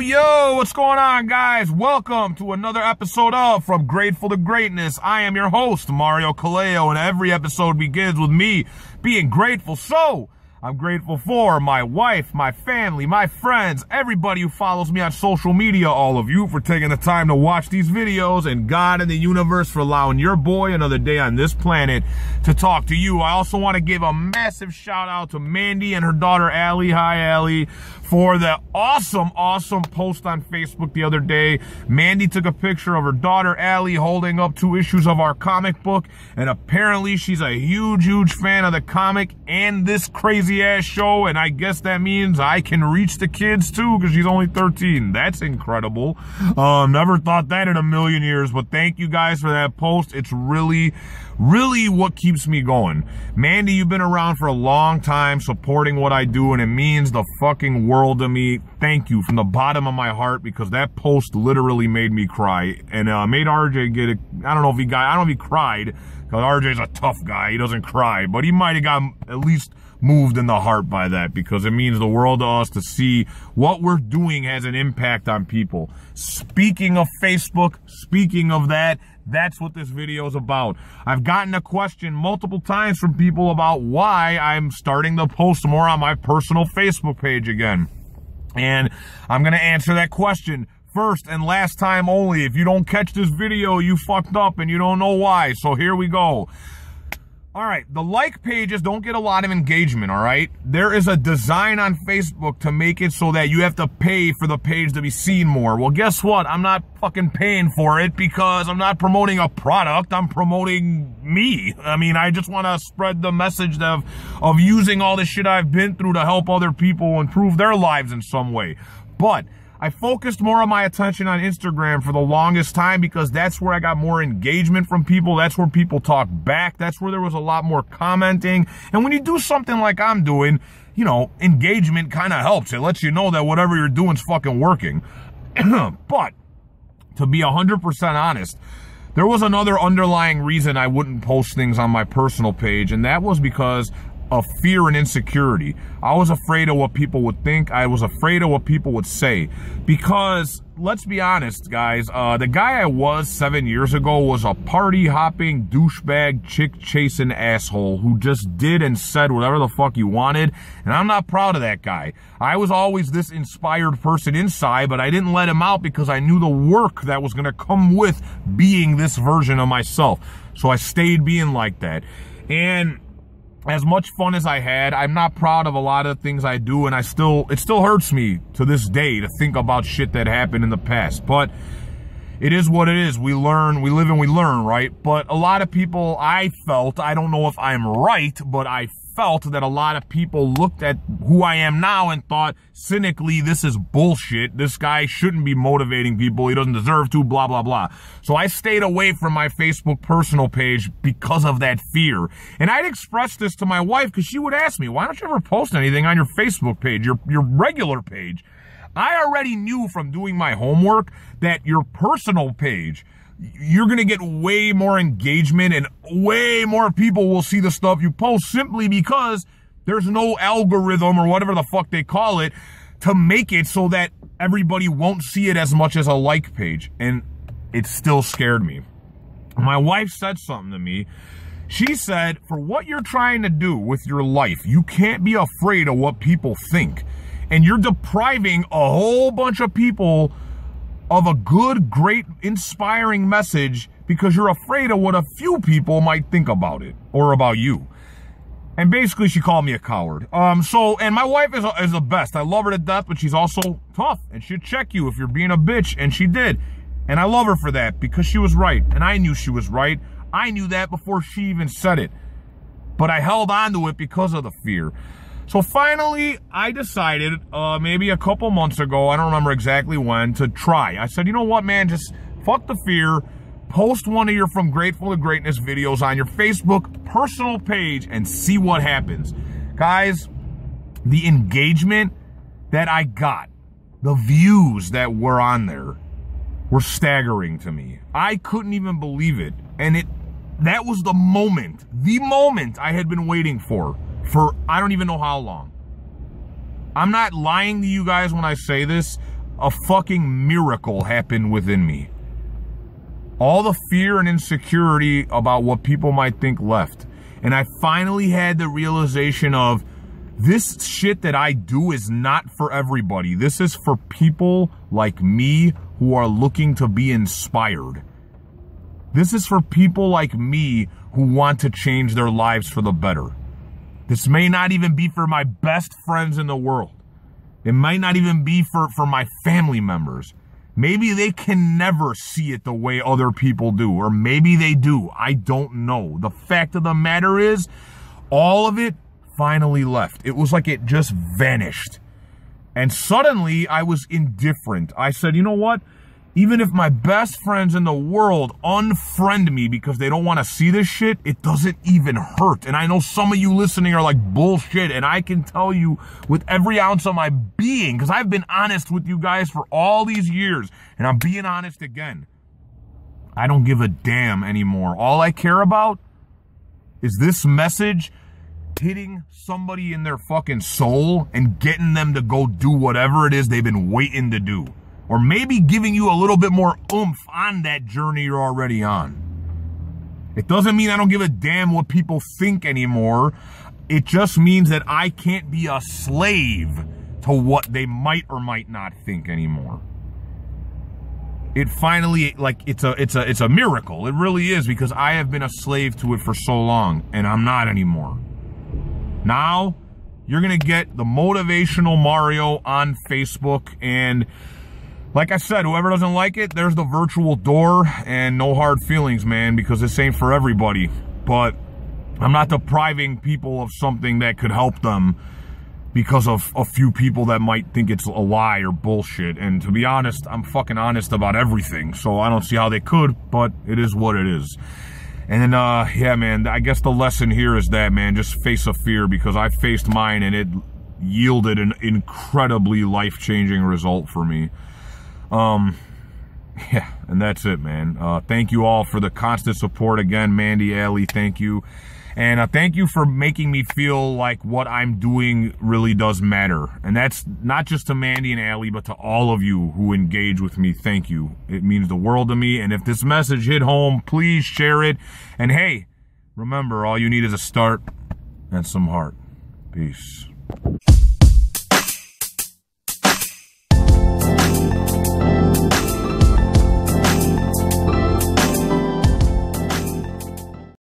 Yo, what's going on, guys? Welcome to another episode of From Grateful to Greatness. I am your host, Mario Kaleo, and every episode begins with me being grateful. So, I'm grateful for my wife, my family, my friends, everybody who follows me on social media, all of you for taking the time to watch these videos, and God and the universe for allowing your boy another day on this planet to talk to you. I also want to give a massive shout out to Mandy and her daughter, Allie. Hi, Allie. For the awesome post on Facebook the other day. Mandy took a picture of her daughter, Allie, holding up 2 issues of our comic book, and apparently she's a huge fan of the comic and this crazy-ass show, and I guess that means I can reach the kids, too, because she's only 13. That's incredible. Never thought that in a million years, but thank you guys for that post. It's really what keeps me going. Mandy, you've been around for a long time supporting what I do, and it means the fucking world to me. Thank you from the bottom of my heart, because that post literally made me cry, and made RJ get it. I don't know if he cried, because RJ's a tough guy. He doesn't cry, but he might have gotten at least moved in the heart by that, because it means the world to us to see what we're doing has an impact on people. Speaking of Facebook, speaking of that, that's what this video is about. I've gotten a question multiple times from people about why I'm starting to post more on my personal Facebook page again. And I'm going to answer that question first and last time only. If you don't catch this video, you fucked up and you don't know why. So here we go. All right, the like pages don't get a lot of engagement, all right? There is a design on Facebook to make it so that you have to pay for the page to be seen more. Well, guess what? I'm not fucking paying for it, because I'm not promoting a product. I'm promoting me. I mean, I just want to spread the message of using all the shit I've been through to help other people improve their lives in some way. But I focused more of my attention on Instagram for the longest time, because that's where I got more engagement from people. That's where people talk back. That's where there was a lot more commenting. And when you do something like I'm doing, you know, engagement kind of helps. It lets you know that whatever you're doing is fucking working. But to be 100% honest, there was another underlying reason I wouldn't post things on my personal page, and that was because of fear and insecurity. I was afraid of what people would think. I was afraid of what people would say. Because, let's be honest, guys, the guy I was 7 years ago was a party-hopping, douchebag, chick-chasing asshole who just did and said whatever the fuck he wanted, and I'm not proud of that guy. I was always this inspired person inside, but I didn't let him out because I knew the work that was gonna come with being this version of myself. So I stayed being like that. And as much fun as I had, I'm not proud of a lot of things I do, and it still hurts me to this day to think about shit that happened in the past. But it is what it is. We learn, we live and we learn, right? But a lot of people, I don't know if I'm right, but I felt that a lot of people looked at who I am now and thought cynically, this is bullshit. This guy shouldn't be motivating people. He doesn't deserve to, blah, blah, blah. So I stayed away from my Facebook personal page because of that fear. And I'd express this to my wife, because she would ask me, why don't you ever post anything on your Facebook page, your regular page? I already knew from doing my homework that your personal page, you're going to get way more engagement and way more people will see the stuff you post, simply because there's no algorithm or whatever the fuck they call it to make it so that everybody won't see it as much as a like page. And it still scared me. My wife said something to me. She said, for what you're trying to do with your life, you can't be afraid of what people think. And you're depriving a whole bunch of people of a good, great, inspiring message because you're afraid of what a few people might think about it or about you. And basically, she called me a coward. And my wife is the best. I love her to death, but she's also tough, and she'll check you if you're being a bitch, and she did. And I love her for that, because she was right, and I knew she was right. I knew that before she even said it. But I held on to it because of the fear. So finally, I decided, maybe a couple months ago, I don't remember exactly when, to try. I said, you know what, man, just fuck the fear. Post one of your From Grateful to Greatness videos on your Facebook personal page and see what happens. Guys, the engagement that I got, the views that were on there were staggering to me. I couldn't even believe it. And that was the moment I had been waiting for I don't even know how long. I'm not lying to you guys when I say this. a fucking miracle happened within me. All the fear and insecurity about what people might think left. And I finally had the realization of, this shit that I do is not for everybody. This is for people like me who are looking to be inspired. This is for people like me who want to change their lives for the better. This may not even be for my best friends in the world. It might not even be for my family members. Maybe they can never see it the way other people do, or maybe they do. I don't know. The fact of the matter is, all of it finally left. It was like it just vanished. And suddenly, I was indifferent. I said, you know what? Even if my best friends in the world unfriend me because they don't want to see this shit, it doesn't even hurt. And I know some of you listening are like, bullshit. And I can tell you with every ounce of my being, because I've been honest with you guys for all these years, and I'm being honest again. I don't give a damn anymore. All I care about is this message hitting somebody in their fucking soul and getting them to go do whatever it is they've been waiting to do. Or maybe giving you a little bit more oomph on that journey you're already on. It doesn't mean I don't give a damn what people think anymore. It just means that I can't be a slave to what they might or might not think anymore. It finally, like, it's a miracle. It really is, because I have been a slave to it for so long, and I'm not anymore. Now, you're gonna get the motivational Mario on Facebook, and like I said, whoever doesn't like it, there's the virtual door, and no hard feelings, man, because this ain't for everybody. But I'm not depriving people of something that could help them because of a few people that might think it's a lie or bullshit. And to be honest, I'm fucking honest about everything, so I don't see how they could, but it is what it is. And then, yeah, man, I guess the lesson here is that, man, just face a fear, because I faced mine, and it yielded an incredibly life-changing result for me. Yeah, and that's it, man. Thank you all for the constant support. Again, Mandy, Allie, thank you. And thank you for making me feel like what I'm doing really does matter. And that's not just to Mandy and Allie, but to all of you who engage with me. Thank you. It means the world to me. And if this message hit home, please share it. And hey, remember, all you need is a start and some heart. Peace.